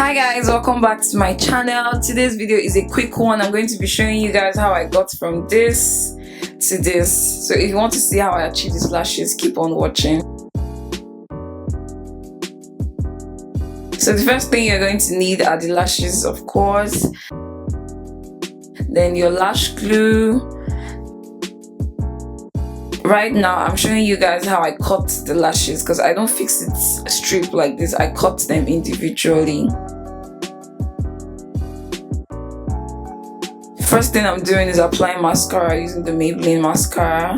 Hi guys, welcome back to my channel. Today's video is a quick one. I'm going to be showing you guys how I got from this to this. So if you want to see how I achieve these lashes, keep on watching. So the first thing you're going to need are the lashes, of course. Then your lash glue. Right now I'm showing you guys how I cut the lashes because I don't fix it straight like this. I cut them individually. First thing I'm doing is applying mascara using the Maybelline mascara.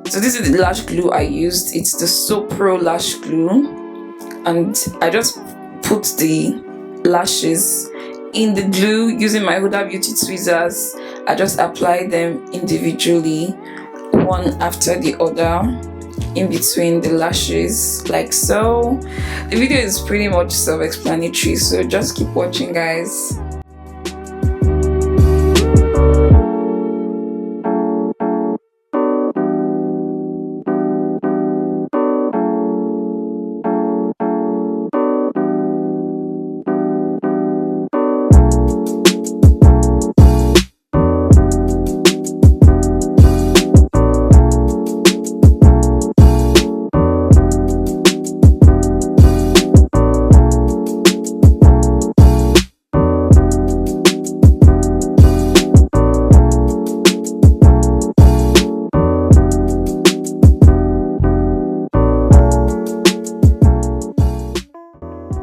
So this is the lash glue I used. It's the SOOPRO lash glue. And I just put the lashes in the glue using my HUDABEAUTY tweezers. I just apply them individually, one after the other, in between the lashes, like so. The video is pretty much self-explanatory, so just keep watching, guys.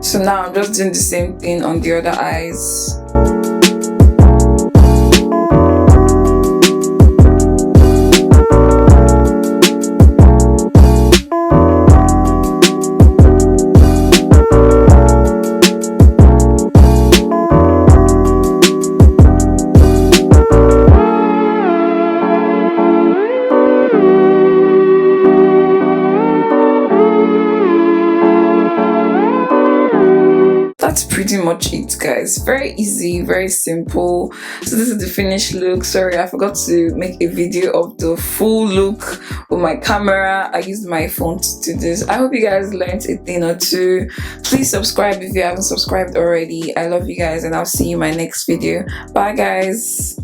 So now I'm just doing the same thing on the other eyes. That's pretty much it, guys. Very easy, very simple. So this is the finished look. Sorry, I forgot to make a video of the full look with my camera. I used my phone to do this. I hope you guys learned a thing or two. Please subscribe if you haven't subscribed already. I love you guys, and I'll see you in my next video. Bye, guys.